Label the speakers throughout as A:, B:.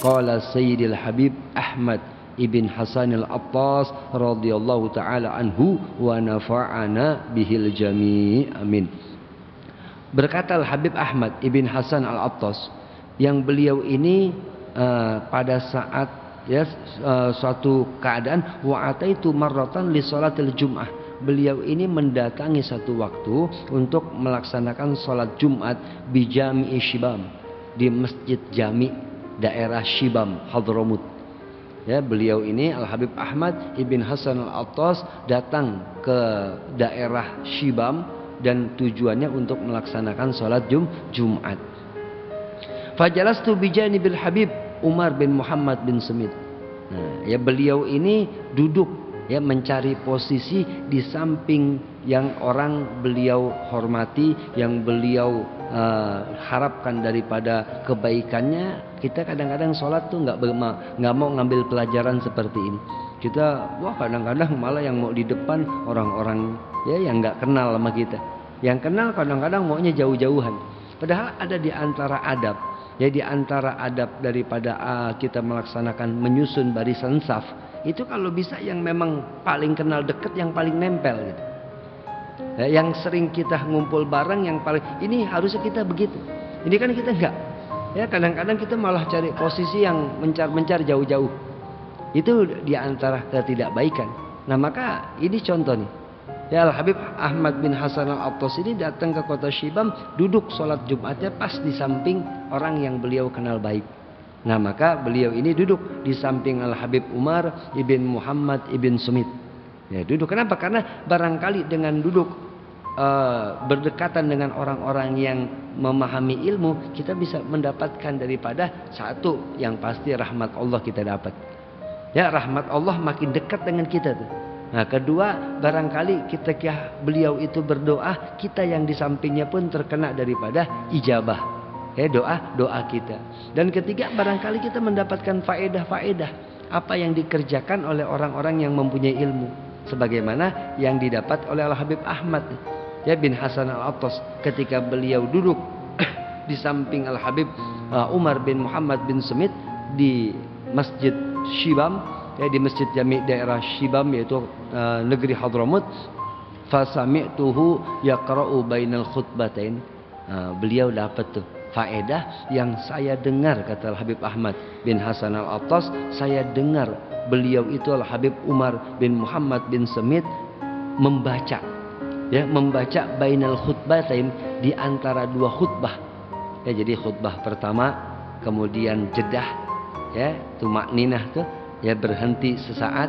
A: qala Sayyidil Habib Ahmad ibn Hasan al-Attas radhiyallahu taala anhu wa nafa'ana bihil jami' amin. Berkata Al-Habib Ahmad ibn Hasan al-Attas, yang beliau ini pada saat suatu keadaan wa ataitu marratan li salatil jum'ah, beliau ini mendatangi satu waktu untuk melaksanakan salat Jumat di Jami' Shibam, di Masjid Jami' daerah Shibam Hadramut. Ya, beliau ini Al-Habib Ahmad ibn Hasan al-Attas datang ke daerah Shibam dan tujuannya untuk melaksanakan salat Jumat. Fajalastu bijanibil Habib Umar bin Muhammad bin Smith. Nah, ya beliau ini duduk ya mencari posisi di samping yang orang beliau hormati, yang beliau harapkan daripada kebaikannya. Kita kadang-kadang sholat tuh nggak mau ngambil pelajaran seperti ini. Kita kadang-kadang malah yang mau di depan orang-orang ya yang nggak kenal sama kita. Yang kenal kadang-kadang maunya jauh-jauhan. Padahal ada di antara adab. Ya, di antara adab daripada kita melaksanakan menyusun barisan saf, itu kalau bisa yang memang paling kenal deket, yang paling nempel gitu. Ya, yang sering kita ngumpul bareng, yang paling ini harusnya kita begitu. Ini kan kita enggak. Ya, kadang-kadang kita malah cari posisi yang mencar jauh-jauh. Itu di antara ketidakbaikan. Nah, maka ini contoh nih. Ya, Al-Habib Ahmad bin Hasan al-Attas ini datang ke kota Shibam, duduk sholat Jumatnya pas di samping orang yang beliau kenal baik. Nah, maka beliau ini duduk di samping Al-Habib Umar ibn Muhammad ibn Smith. Ya, duduk. Kenapa? Karena barangkali dengan duduk berdekatan dengan orang-orang yang memahami ilmu, kita bisa mendapatkan daripada satu yang pasti rahmat Allah kita dapat. Ya, rahmat Allah makin dekat dengan kita tuh. Nah, kedua, barangkali ketika beliau itu berdoa, kita yang di sampingnya pun terkena daripada ijabah. Ya, doa kita. Dan ketiga, barangkali kita mendapatkan faedah apa yang dikerjakan oleh orang-orang yang mempunyai ilmu, sebagaimana yang didapat oleh Al-Habib Ahmad ya bin Hasan al-Attas ketika beliau duduk di samping Al-Habib Umar bin Muhammad bin Smith di Masjid Shibam. Ya, di Masjid Jami' daerah Shibam, yaitu negeri Hadramut. Fasami'tuhu yaqra'u bainal khutbatain. Beliau dapat tuh faedah yang saya dengar, kata Al-Habib Ahmad bin Hasan al-Attas, saya dengar beliau itu Al-Habib Umar bin Muhammad bin Smith membaca bainal khutbatain, di antara dua khutbah. Ya, jadi khutbah pertama, kemudian jedah ya, tumakninah tuh. Ya, berhenti sesaat,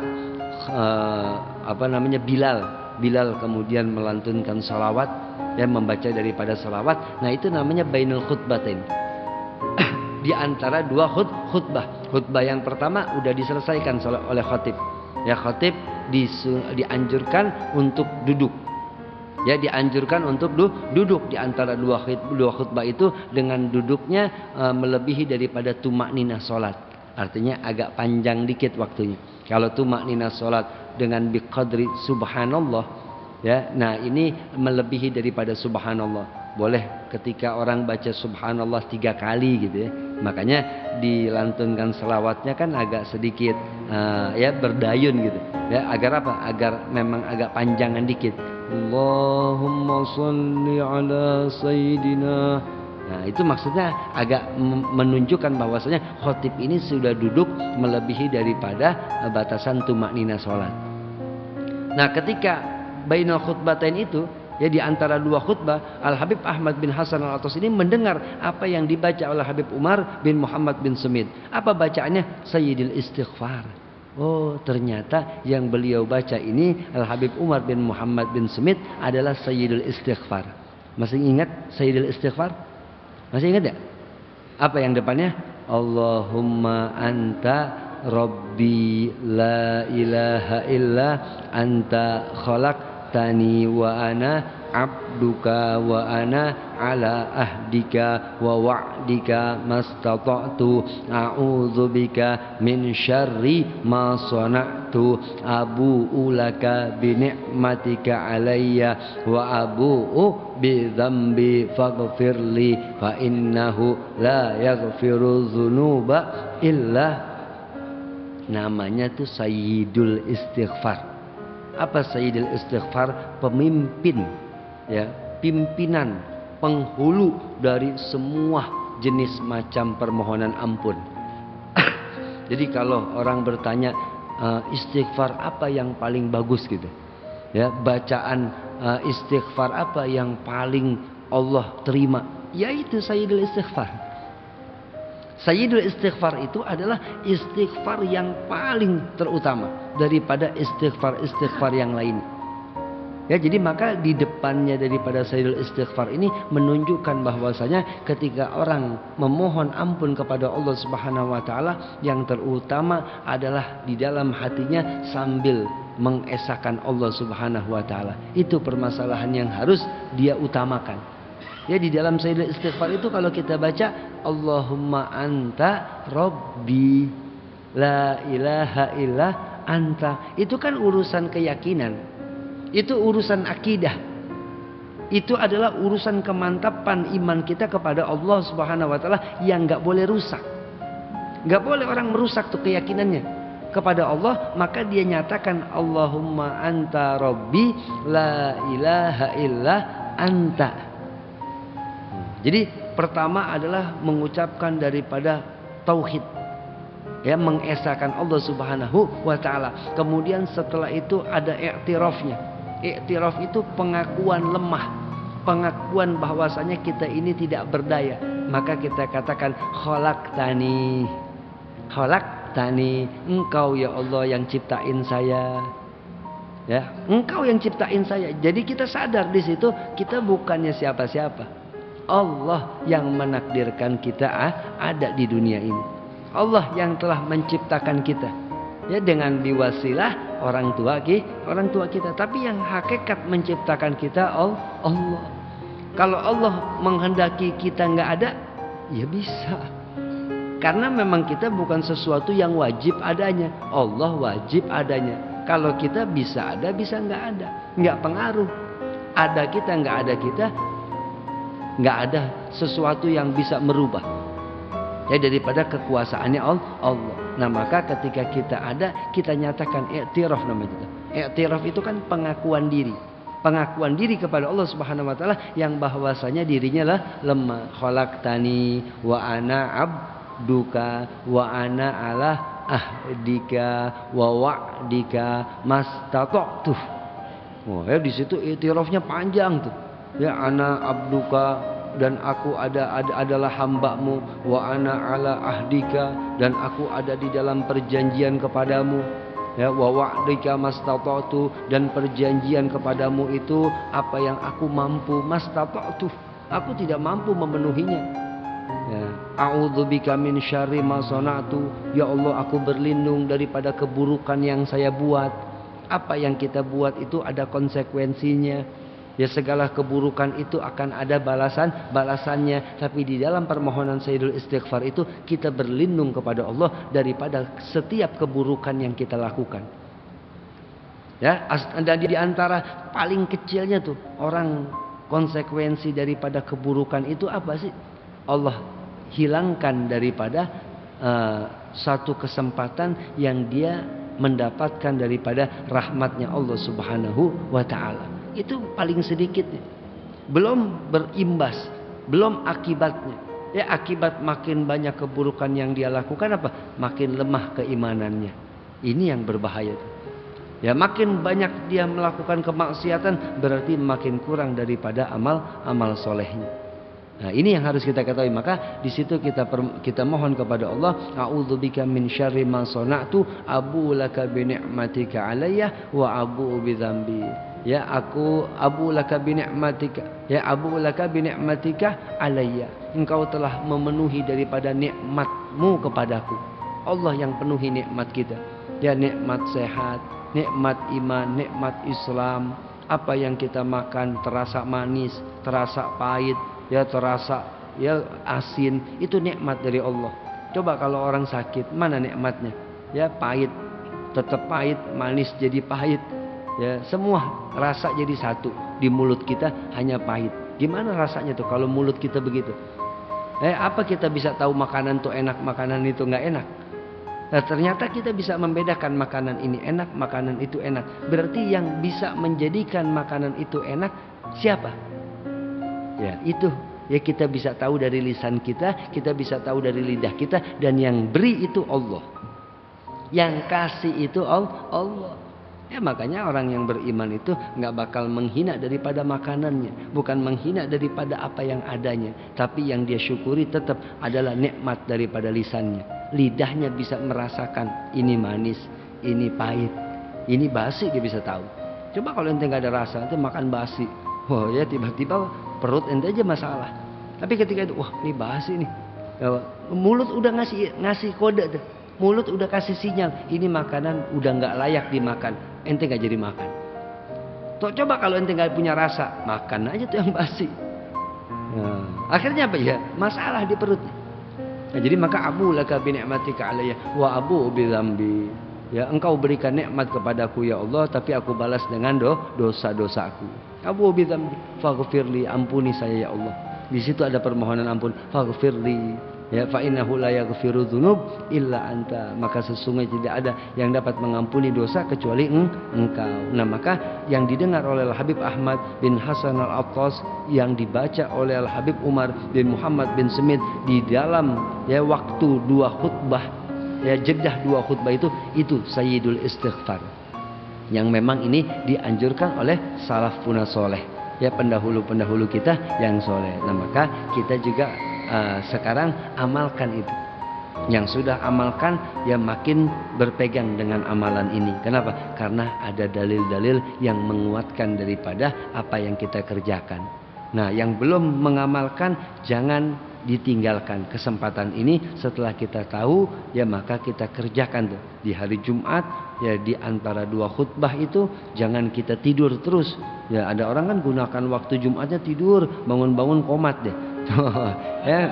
A: Bilal kemudian melantunkan salawat, ya, membaca daripada salawat. Nah, itu namanya bainul khutbatain. Di antara dua khutbah yang pertama udah diselesaikan oleh khatib. Ya, khatib dianjurkan untuk duduk. Ya, dianjurkan untuk duduk di antara dua khutbah itu, dengan duduknya melebihi daripada tumakninah salat. Artinya agak panjang dikit waktunya. Kalau tumakninah salat dengan biqadri subhanallah, ya, nah ini melebihi daripada subhanallah. Boleh ketika orang baca subhanallah 3 kali gitu ya. Makanya dilantunkan selawatnya kan agak sedikit ya berdayun gitu. Ya, agar apa? Agar memang agak panjangan dikit. Allahumma sholli ala sayyidina. Nah, itu maksudnya agak menunjukkan bahwasanya khatib ini sudah duduk melebihi daripada batasan tumakninah salat. Nah, ketika bainal khutbatain itu, ya, di antara dua khutbah, Al-Habib Ahmad bin Hasan al-Attas ini mendengar apa yang dibaca oleh Habib Umar bin Muhammad bin Smith. Apa bacaannya? Sayyidil Istighfar. Oh, ternyata yang beliau baca ini Al-Habib Umar bin Muhammad bin Smith adalah Sayyidul Istighfar. Masih ingat Sayyidul Istighfar? Masih ingat ya? Apa yang depannya? Allahumma anta rabbi la ilaha illa anta khalaqtani wa ana abduka wa ana ala ahdika wa wa'dika mastata'tu a'udzubika min syarri ma sana'tu abu'u laka bi ni'matika alayya wa abu'u bi dzambi faghfirli fa innahu la yaghfiru dzunuba illa. Namanya tuh Sayyidul Istighfar. Apa Sayyidul Istighfar? Pemimpin, ya, pimpinan, penghulu dari semua jenis macam permohonan ampun. Jadi kalau orang bertanya istighfar apa yang paling bagus gitu, ya, bacaan istighfar apa yang paling Allah terima, yaitu Sayyidul Istighfar. Sayyidul Istighfar itu adalah istighfar yang paling terutama daripada istighfar yang lain. Ya, jadi maka di depannya daripada Sayyidul Istighfar ini menunjukkan bahwasanya ketika orang memohon ampun kepada Allah Subhanahu wa taala, yang terutama adalah di dalam hatinya sambil mengesahkan Allah Subhanahu wa taala. Itu permasalahan yang harus dia utamakan. Ya, di dalam Sayyidul Istighfar itu kalau kita baca Allahumma anta Rabbi la ilaha illa anta, itu kan urusan keyakinan, itu urusan akidah, itu adalah urusan kemantapan iman kita kepada Allah Subhanahu wa taala yang nggak boleh rusak. Nggak boleh orang merusak tuh keyakinannya kepada Allah. Maka dia nyatakan Allahumma anta Rabbi la ilaha illa anta. Jadi pertama adalah mengucapkan daripada tauhid, ya, mengesahkan Allah Subhanahu wa taala. Kemudian setelah itu ada i'tirafnya. I'tiraf itu pengakuan lemah, pengakuan bahwasanya kita ini tidak berdaya. Maka kita katakan khalaqtani, khalaqtani, engkau ya Allah yang ciptain saya. Ya, engkau yang ciptain saya. Jadi kita sadar di situ kita bukannya siapa-siapa. Allah yang menakdirkan kita ada di dunia ini. Allah yang telah menciptakan kita, ya, dengan diwasilah orang tua kita. Tapi yang hakikat menciptakan kita Allah. Kalau Allah menghendaki kita nggak ada, ya bisa. Karena memang kita bukan sesuatu yang wajib adanya. Allah wajib adanya. Kalau kita bisa ada, bisa nggak ada, nggak pengaruh. Ada kita nggak ada kita, nggak ada sesuatu yang bisa merubah, ya, daripada kekuasaannya Allah. Nah, maka ketika kita ada, kita nyatakan i'tiraf namanya itu. I'tiraf itu kan pengakuan diri kepada Allah Subhanahu wa taala yang bahwasanya dirinya lah lemah. Khalaqtani wa ana abduka wa ana ala ahdika wa wa'dika mastata'tu. Oh, ya, di situ i'tirafnya panjang tuh. Ya, ana abduka, dan aku adalah hambamu, wa ana ala ahdika, dan aku ada di dalam perjanjian kepadamu, ya, wa wa'dika mastata'tu, dan perjanjian kepadamu itu apa yang aku mampu, mastata'tu, aku tidak mampu memenuhinya. Ya, a'udzubika min syarri ma sana'tu, ya Allah aku berlindung daripada keburukan yang saya buat. Apa yang kita buat itu ada konsekuensinya. Ya, segala keburukan itu akan ada balasannya. Tapi di dalam permohonan Sayyidul Istighfar itu kita berlindung kepada Allah daripada setiap keburukan yang kita lakukan. Ya, dan di antara paling kecilnya tuh orang konsekuensi daripada keburukan itu apa sih? Allah hilangkan daripada satu kesempatan yang dia mendapatkan daripada rahmatnya Allah Subhanahu wa ta'ala. Itu paling sedikit, belum berimbas, belum akibatnya. Ya, akibat makin banyak keburukan yang dia lakukan apa? Makin lemah keimanannya. Ini yang berbahaya. Ya, makin banyak dia melakukan kemaksiatan berarti makin kurang daripada amal solehnya. Nah, ini yang harus kita ketahui. Maka di situ kita mohon kepada Allah, a'udzubika min syarri ma sana'tu, abu laka bi ni'matika alayya wa abu bi dzambi. Ya, aku abu laka bi ni'matika, ya abu laka bi ni'matika alayya. Engkau telah memenuhi daripada nikmatmu kepadaku. Allah yang penuhi nikmat kita. Ya, nikmat sehat, nikmat iman, nikmat Islam. Apa yang kita makan terasa manis, terasa pahit, ya terasa ya asin, itu nikmat dari Allah. Coba kalau orang sakit, mana nikmatnya? Ya, pahit tetap pahit, manis jadi pahit. Ya, semua rasa jadi satu di mulut kita, hanya pahit. Gimana rasanya tuh kalau mulut kita begitu? Apa kita bisa tahu makanan tuh enak, makanan itu nggak enak? Nah, ternyata kita bisa membedakan makanan ini enak, makanan itu enak. Berarti yang bisa menjadikan makanan itu enak siapa? Ya, itu. Ya, kita bisa tahu dari lisan kita bisa tahu dari lidah kita, dan yang beri itu Allah. Yang kasih itu Allah. Ya, makanya orang yang beriman itu nggak bakal menghina daripada makanannya, bukan menghina daripada apa yang adanya, tapi yang dia syukuri tetap adalah nikmat daripada lisannya. Lidahnya bisa merasakan ini manis, ini pahit, ini basi, dia bisa tahu. Coba kalau ente nggak ada rasa, ente makan basi, wah ya tiba-tiba perut ente aja masalah. Tapi ketika itu, wah ini basi nih, mulut udah ngasih kode tuh. Mulut udah kasih sinyal, ini makanan udah nggak layak dimakan, ente nggak jadi makan. Tuh, coba kalau ente nggak punya rasa, makan aja tuh yang basi. Nah, akhirnya apa ya? Masalah di perut. Nah, jadi maka abu laka bi ni'matika alayya wa abu bi dzambi. Ya, engkau berikan nikmat kepadaku ya Allah, tapi aku balas dengan dosa-dosaku. Abu bi dzambi faghfirli, ampuni saya ya Allah. Di situ ada permohonan ampun, faghfirli. Ya, fa innahu la yaghfiru dzunub illa anta, maka sesungguhnya tidak ada yang dapat mengampuni dosa kecuali engkau. Nah, maka yang didengar oleh Al-Habib Ahmad bin Hasan Al-Attas, yang dibaca oleh Al-Habib Umar bin Muhammad bin Semit di dalam waktu 2 khutbah, jedah 2 khutbah itu Sayyidul Istighfar, yang memang ini dianjurkan oleh salafun soleh, pendahulu-pendahulu kita yang soleh. Nah, maka kita juga sekarang amalkan itu. Yang sudah amalkan ya makin berpegang dengan amalan ini. Kenapa? Karena ada dalil-dalil yang menguatkan daripada apa yang kita kerjakan. Nah, yang belum mengamalkan jangan ditinggalkan kesempatan ini. Setelah kita tahu ya maka kita kerjakan tuh di hari Jumat, ya di antara 2 khutbah itu jangan kita tidur terus. Ya, ada orang kan gunakan waktu Jumatnya tidur, bangun-bangun komat deh.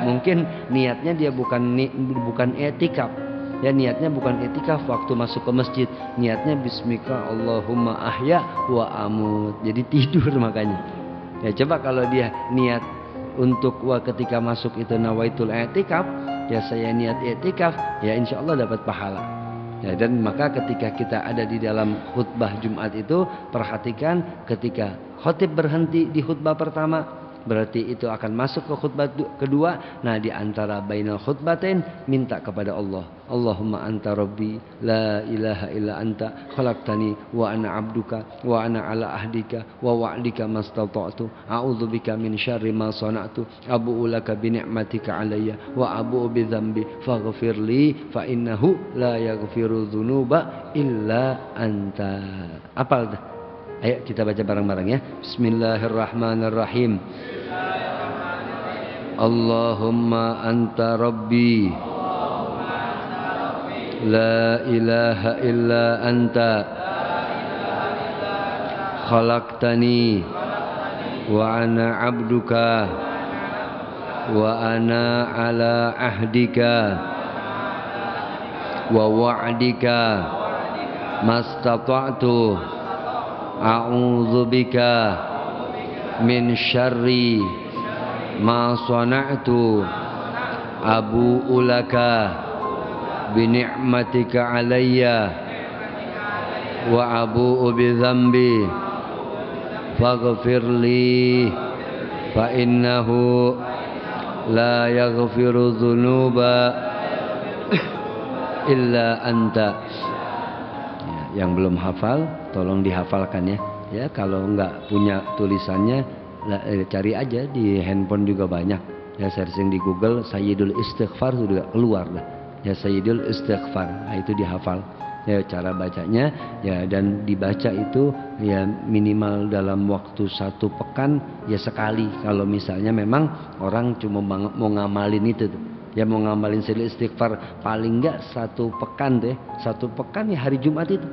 A: Mungkin niatnya dia bukan etikaf. Ya, niatnya bukan etikaf waktu masuk ke masjid. Niatnya bismika Allahumma ahya wa amut. Jadi tidur makanya. Ya, coba kalau dia niat untuk ketika masuk itu nawaitul etikaf, ya saya niat etikaf, ya insya Allah dapat pahala. Ya, dan maka ketika kita ada di dalam khutbah Jumat itu, perhatikan ketika khotib berhenti di khutbah pertama, berarti itu akan masuk ke khutbah kedua. Nah, di antara bainal khutbatain minta kepada Allah, Allahumma anta rabbi la ilaha illa anta khalaqtani wa ana abduka wa ana ala ahdika wa wa'dika mastata'tu a'udzubika min syarri ma sana'tu abu'u laka bi ni'matika alayya wa abu'u bi dzambi faghfirli fa innahu la yaghfiru dzunuba illa anta. Apal dah. Ayo kita baca bareng-bareng ya. Bismillahirrahmanirrahim. Allahumma anta rabbi la ilaha illa anta khalaqtani wa ana abduka wa ana ala ahdika wa wa'dika mastata'tu a'udzubika min syarri ma sana'tu abu'u laka bi ni'matika alayya wa abu'u bi dzambi faghfirli fa innahu la yaghfiru dzunuba illa anta. Yang belum hafal tolong dihafalkan ya. Ya, kalau nggak punya tulisannya cari aja di handphone juga banyak. Ya, searching di Google Sayyidul Istighfar sudah keluar lah. Ya, Sayyidul Istighfar. Nah, itu dihafal. Ya, cara bacanya ya, dan dibaca itu ya minimal dalam waktu 1 pekan ya sekali. Kalau misalnya memang orang cuma mau ngamalin itu tuh. Ya, mau ngamalin Sayyidul Istighfar paling enggak 1 pekan deh. 1 pekan ya hari Jumat itu.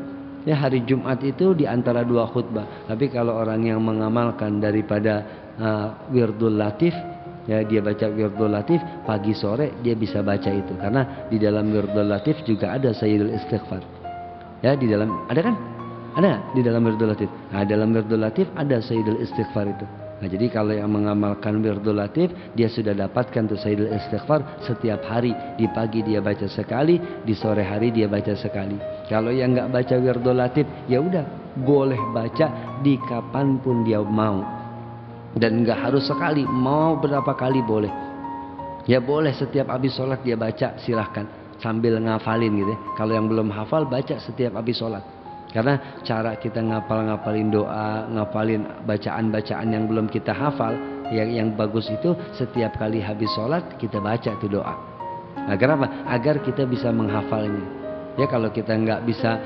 A: Ya, hari Jumat itu di antara 2 khutbah. Tapi kalau orang yang mengamalkan daripada wirdul latif, ya dia baca wirdul latif pagi sore dia bisa baca itu. Karena di dalam wirdul latif juga ada Sayyidul Istighfar. Ya, di dalam ada kan? Ada di dalam wirdul latif. Nah, dalam wirdul latif ada Sayyidul Istighfar itu. Nah, jadi kalau yang mengamalkan wirdul latif, dia sudah dapatkan tuh sayyidul istighfar setiap hari. Di pagi dia baca sekali, di sore hari dia baca sekali. Kalau yang nggak baca wirdul latif, ya udah boleh baca di kapanpun dia mau. Dan nggak harus sekali, mau berapa kali boleh. Ya boleh setiap habis sholat dia baca, silahkan sambil ngafalin gitu ya. Kalau yang belum hafal, baca setiap habis sholat. Karena cara kita ngapalin doa, ngapalin bacaan-bacaan yang belum kita hafal, yang bagus itu setiap kali habis sholat kita baca tuh doa. Agar apa? Agar kita bisa menghafalnya. Ya kalau kita nggak bisa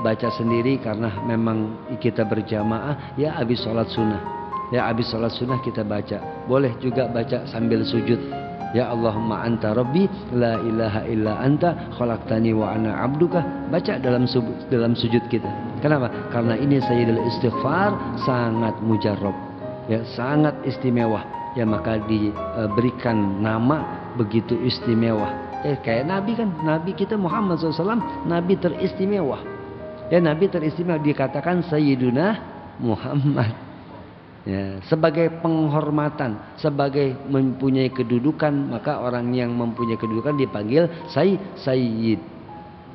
A: baca sendiri karena memang kita berjamaah, ya habis sholat sunnah. Ya habis sholat sunnah kita baca. Boleh juga baca sambil sujud. Ya Allahumma anta rabbi la ilaha illa anta khalaqtani wa ana abduka. Baca dalam sujud kita. Kenapa? Karena ini sayyidul istighfar sangat mujarrab. Ya, sangat istimewa. Ya maka diberikan nama begitu istimewa. Kayak Nabi kan, Nabi kita Muhammad SAW, Nabi teristimewa. Ya Nabi teristimewa dikatakan Sayyiduna Muhammad. Ya, sebagai penghormatan, sebagai mempunyai kedudukan, maka orang yang mempunyai kedudukan dipanggil Sayyid.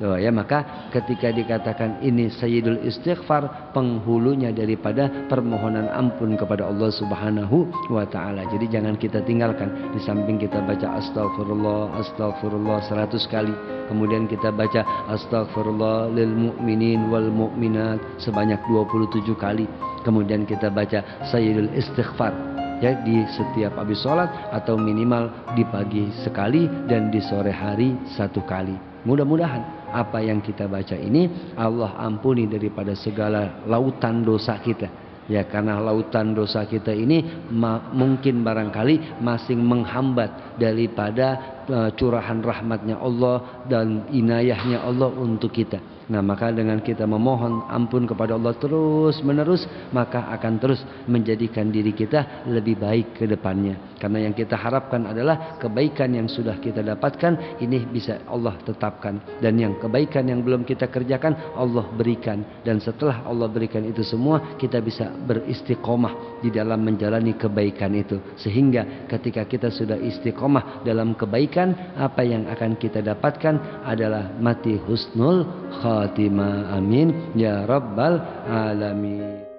A: Oh, ya maka ketika dikatakan ini Sayyidul Istighfar, penghulunya daripada permohonan ampun kepada Allah Subhanahu wa taala. Jadi jangan kita tinggalkan. Di samping kita baca astagfirullah, astagfirullah 100 kali, kemudian kita baca astagfirullah lil mu'minin wal mu'minat sebanyak 27 kali. Kemudian kita baca Sayyidul Istighfar ya di setiap habis sholat atau minimal di pagi sekali dan di sore hari 1 kali. Mudah-mudahan apa yang kita baca ini Allah ampuni daripada segala lautan dosa kita. Ya karena lautan dosa kita ini mungkin barangkali masih menghambat daripada curahan rahmatnya Allah dan inayahnya Allah untuk kita. Nah maka dengan kita memohon ampun kepada Allah terus menerus, maka akan terus menjadikan diri kita lebih baik ke depannya. Karena yang kita harapkan adalah kebaikan yang sudah kita dapatkan ini bisa Allah tetapkan, dan yang kebaikan yang belum kita kerjakan Allah berikan. Dan setelah Allah berikan itu semua, kita bisa beristiqomah di dalam menjalani kebaikan itu, sehingga ketika kita sudah istiqomah dalam kebaikan, apa yang akan kita dapatkan adalah mati husnul khatimah. Amin ya rabbal alamin.